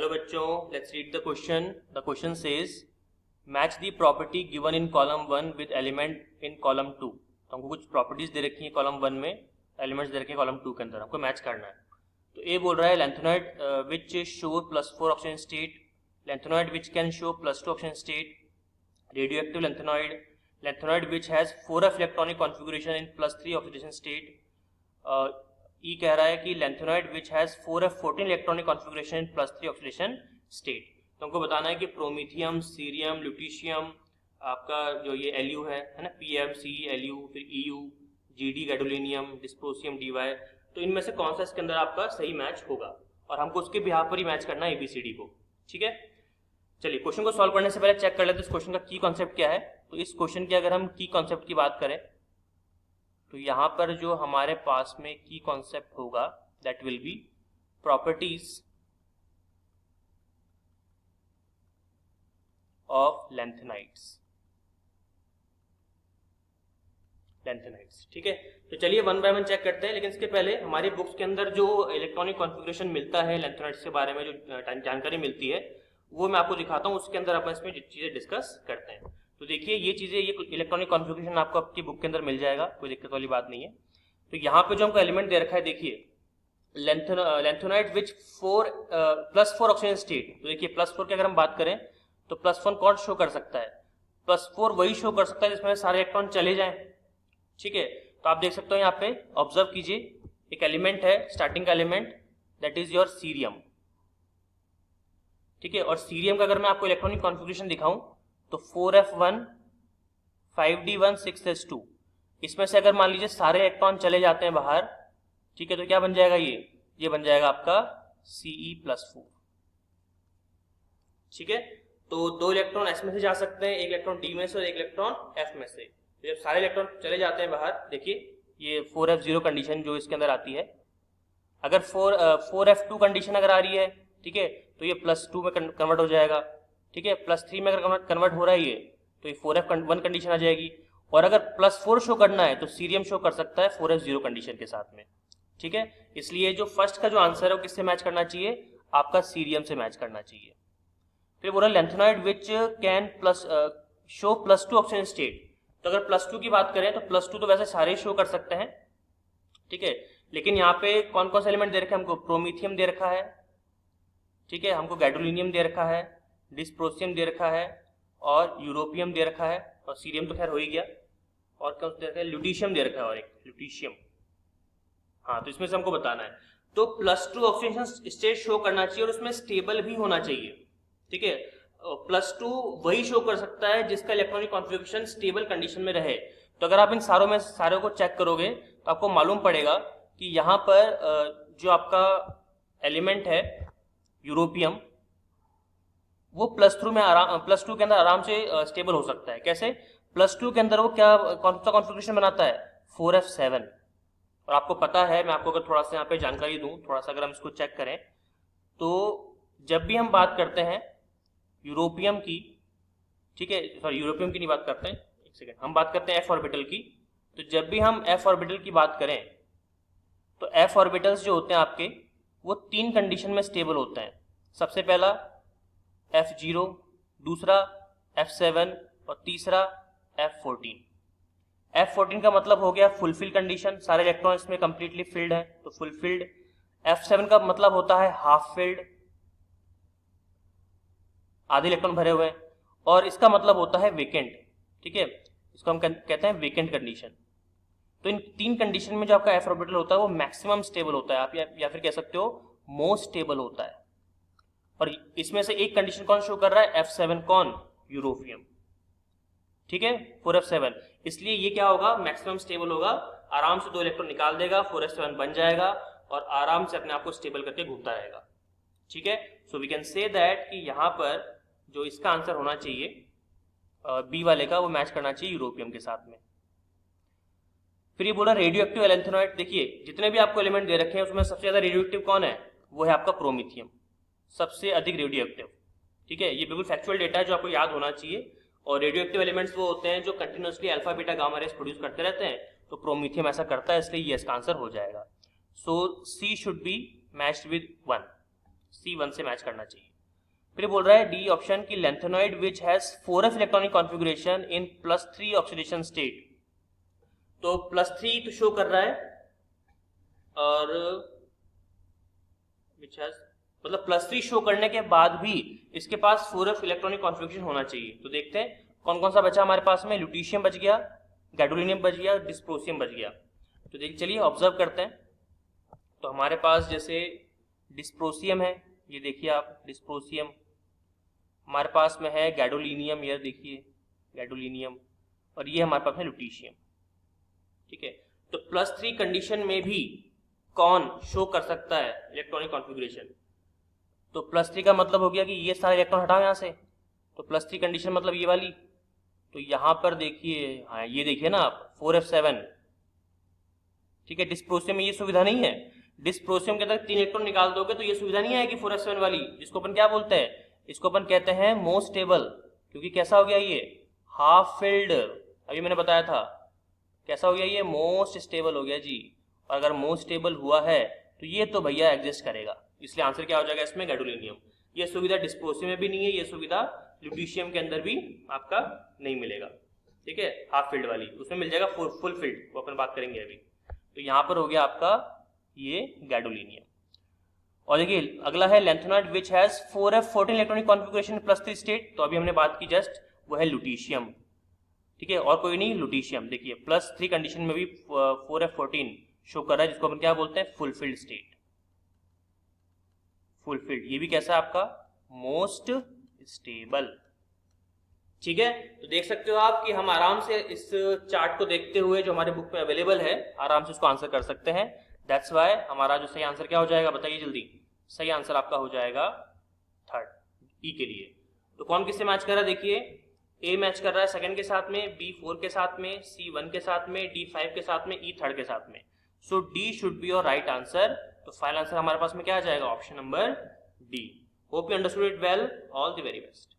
Hello बच्चों, let's read the question. The question says match the property given in column 1 with element in column 2. तो हमको कुछ properties they रखी है column 1 में, एलिमेंट्स दे रखे हैं कॉलम 2 के अंदर, हमको मैच करना है. तो ए बोल रहा है lanthanoid which show +4 oxygen state, lanthanoid which can show +2 oxygen state, radioactive lanthanoid which has 4f electronic configuration in +3 oxidation state. ई कह रहा है कि lanthanoid which has 4f 14 electronic configuration in +3 oxidation state. तो हमको बताना है कि प्रोमीथियम, सीरियम, ल्यूटीशियम, आपका जो ये Lu है ना, PM, Ce, Lu, फिर Eu, Gd, gadolinium, dysprosium, Dy. तो इनमें से कौन सा इसके अंदर आपका सही मैच होगा और हमको उसके बिहाफ पर ही मैच करना है ABCD को. ठीक है, चलिए क्वेश्चन को सॉल्व करने से पहले चेक कर लेते हैं इस क्वेश्चन का की कॉन्सेप्ट क्या है. तो इस क्वेश्चन की अगर हम की कॉन्सेप्ट की बात करें तो यहाँ पर जो हमारे पास में की कॉन्सेप्ट होगा that will be properties of lanthanides. ठीक है, तो चलिए वन बाय वन चेक करते हैं. लेकिन इसके पहले हमारी बुक्स के अंदर जो इलेक्ट्रॉनिक कॉन्फ़िगरेशन मिलता है लैंथेनाइड्स के बारे में, जो जानकारी मिलती है वो मैं आपको दिखाता हूँ. उसके अंदर अपन इसमें चीजें डिस्कस करते हैं. तो देखिए ये चीजें, ये इलेक्ट्रॉनिक कॉन्फ़िगरेशन आपको आपकी बुक के अंदर मिल जाएगा, कोई दिक्कत वाली बात नहीं है. तो यहाँ पे जो हमको एलिमेंट दे रखा है, देखिए लैंथेनॉइड विच +4 ऑक्सीजन स्टेट. तो देखिए +4 की अगर हम बात करें तो +1 कौन शो कर सकता है? +4 वही शो कर सकता है जिसमें सारे इलेक्ट्रॉन चले जाएं. ठीक है, तो आप देख सकते हो यहाँ पे, ऑब्जर्व कीजिए, एक एलिमेंट है, स्टार्टिंग का element that is your cerium. ठीक है, और सीरियम का अगर मैं आपको इलेक्ट्रॉनिक कॉन्फ़िगरेशन दिखाऊं तो 4f1 5d1 6s2. इसमें से अगर मान लीजिए सारे इलेक्ट्रॉन चले जाते हैं बाहर, ठीक है, तो क्या बन जाएगा? ये बन जाएगा आपका Ce+4. ठीक है, तो 2 इलेक्ट्रॉन S में से जा सकते हैं, एक इलेक्ट्रॉन D में से और एक इलेक्ट्रॉन F में से. जब सारे इलेक्ट्रॉन चले जाते हैं बाहर, देखिए ये 4f0 कंडीशन जो इसके अंदर आती है, अगर 4f2 कंडीशन अगर आ रही है, ठीक है, तो ये +2 में कन्वर्ट हो जाएगा. ठीक है, +3 में अगर कन्वर्ट हो रहा है ये, तो ये 4f1 कंडीशन आ जाएगी. और अगर +4 शो करना है तो सीरियम शो कर सकता है 4f0 कंडीशन के साथ में. ठीक है, इसलिए जो फर्स्ट का जो आंसर है वो किससे मैच करना चाहिए? आपका सीरियम से मैच करना चाहिए. फिर बोला lanthanoid which can show +2 oxygen state. तो अगर +2 की बात करें तो +2 तो वैसे सारे शो कर सकते हैं. ठीक है, लेकिन यहाँ पे कौन कौन सा एलिमेंट दे रखा है? हमको प्रोमीथियम दे रखा है, ठीक है, हमको गैडोलिनियम दे रखा है, डिस्प्रोसियम दे रखा है और यूरोपियम दे रखा है, और सीरियम तो खैर हो ही गया. और क्या दे रखा है? ल्यूटीशियम दे रखा है, और एक ल्यूटीशियम. हाँ, तो इसमें से हमको बताना है. तो +2 ऑक्सीडेशन स्टेट शो करना चाहिए और उसमें स्टेबल भी होना चाहिए. ठीक है, +2 वही शो कर सकता है जिसका इलेक्ट्रॉनिक कॉन्फ़िगरेशन स्टेबल कंडीशन में रहे. तो अगर आप इन सारों को चेक करोगे तो आपको मालूम पड़ेगा कि यहाँ पर जो आपका एलिमेंट है यूरोपियम, वो +2 के अंदर आराम से स्टेबल हो सकता है. कैसे? +2 के अंदर वो कौन सा कॉन्फ़िगरेशन बनाता है? 4f7. और आपको पता है, मैं आपको अगर थोड़ा सा यहाँ पे जानकारी दूं, थोड़ा सा अगर हम इसको चेक करें तो जब भी हम बात करते हैं यूरोपियम की, ठीक है, सॉरी यूरोपियम की नहीं बात करते हैं, एक सेकेंड, हम बात करते हैं f ऑर्बिटल की. तो जब भी हम f ऑर्बिटल की बात करें तो f ऑर्बिटल्स जो होते हैं आपके, वो 3 कंडीशन में स्टेबल होते हैं. सबसे पहला F0, दूसरा F7 और तीसरा F14. F14 का मतलब हो गया फुलफिल कंडीशन, सारे इलेक्ट्रॉन इसमें कंप्लीटली फिल्ड है, तो फुलफिल्ड. F7 का मतलब होता है हाफ फिल्ड, आधे इलेक्ट्रॉन भरे हुए हैं, और इसका मतलब होता है वेकेंट. ठीक है, इसको हम कहते हैं वेकेंट कंडीशन. तो इन 3 कंडीशन में जो आपका f ऑर्बिटल होता है वो मैक्सिमम स्टेबल होता है, आप या फिर कह सकते हो मोस्ट स्टेबल होता है. और इसमें से एक कंडीशन कौन शो कर रहा है? F7. कौन? यूरोपियम. ठीक है, 4f7. इसलिए ये क्या होगा? मैक्सिमम स्टेबल होगा, आराम से 2 इलेक्ट्रॉन निकाल देगा, 4f7 बन जाएगा और आराम से अपने आप को स्टेबल करके घूमता रहेगा. ठीक है, so we can say that कि यहाँ पर जो इसका आंसर होना चाहिए बी वाले का, वो मैच करना चाहिए यूरोपियम के साथ में. फिर ये बोला रेडियो एक्टिव लैंथेनॉइड. देखिए जितने भी आपको एलिमेंट दे रखे हैं उसमें सबसे ज्यादा रेडियो एक्टिव कौन है? वो है आपका प्रोमीथियम, सबसे अधिक रेडियो एक्टिव. ठीक है, ये बिल्कुल फैक्चुअल डेटा है जो आपको याद होना चाहिए. और रेडियो एक्टिव एलिमेंट्स वो होते हैं जो continuously alpha beta gamma rays produce करते रहते हैं, तो प्रोमीथियम ऐसा करता है, इसलिए ये इसका आंसर हो जाएगा. So C should be matched with 1. C1 से मैच करना चाहिए। फिर बोल रहा है डी ऑप्शन की lanthanoid which has 4f electronic configuration in +3 oxidation state. तो +3 तो शो कर रहा है और विच हैज मतलब +3 शो करने के बाद भी इसके पास 4f इलेक्ट्रॉनिक कॉन्फ़िगरेशन होना चाहिए। तो देखते हैं कौन कौन सा बचा हमारे पास में। ल्यूटीशियम बच गया, गैडोलिनियम बच गया, डिस्प्रोसियम बच गया। तो देखिए चलिए ऑब्जर्व करते हैं। तो हमारे पास जैसे डिस्प्रोसियम है, ये देखिए आप डिस्प्रोसियम। हमारे पास में है गैडोलिनियम, ये देखिए गैडोलिनियम, और ये हमारे पास है ल्यूटीशियम। ठीक है, तो +3 कंडीशन में भी कौन शो कर सकता है इलेक्ट्रॉनिक कॉन्फ़िगरेशन। तो +3 का मतलब हो गया कि ये सारे इलेक्ट्रॉन हटाओ यहाँ से। तो +3 कंडीशन मतलब ये वाली। तो यहाँ पर देखिए, हाँ ये देखिए ना आप 4f7। ठीक है, डिस्प्रोसियम में ये सुविधा नहीं है। डिस्प्रोसियम के अंदर 3 इलेक्ट्रॉन निकाल दोगे तो ये सुविधा नहीं आएगी 4f7 वाली, जिसको अपन क्या बोलते हैं, इसको अपन कहते हैं मोस्ट स्टेबल। क्योंकि कैसा हो गया ये, हाफ फिल्ड। अभी मैंने बताया था कैसा हो गया ये, मोस्ट स्टेबल हो गया जी। और अगर मोस्ट स्टेबल हुआ है तो ये तो भैया एग्जिस्ट करेगा, इसलिए आंसर क्या हो जाएगा इसमें, गैडोलिनियम। ये सुविधा डिस्प्रोसियम में भी नहीं है, ये सुविधा ल्यूटीशियम के अंदर भी आपका नहीं मिलेगा। ठीक है, हाफ फील्ड वाली उसमें मिल जाएगा फुल फील्ड, वो अपन बात करेंगे अभी। तो यहाँ पर हो गया आपका ये गैडोलिनियम। और देखिए अगला है lanthanoid which has 4f14 electronic configuration +3 state. तो अभी हमने बात की जस्ट, वो है ल्यूटीशियम। ठीक है, और कोई नहीं, ल्यूटीशियम। देखिए +3 कंडीशन में भी 4f14 शो कर रहा है, जिसको अपन क्या बोलते हैं, फुलफिल्ड स्टेट। फुलफिल्ड, ये भी कैसा है आपका, मोस्ट स्टेबल। ठीक है, तो देख सकते हो आप कि हम आराम से इस चार्ट को देखते हुए जो हमारे बुक में अवेलेबल है आराम से उसको आंसर कर सकते हैं। दैट्स वाई हमारा जो सही आंसर क्या हो जाएगा, बताइए जल्दी। सही आंसर आपका हो जाएगा 3rd, ई के लिए। तो कौन किससे मैच कर रहा है, देखिए ए मैच कर रहा है सेकंड के साथ में, बी 4 के साथ में, सी 1 के साथ में, डी 5 के साथ में, ई 3rd के साथ में। So D should be your right answer. तो फाइनल आंसर हमारे पास में क्या आ जाएगा, option number D. Hope you understood it well, all the very best.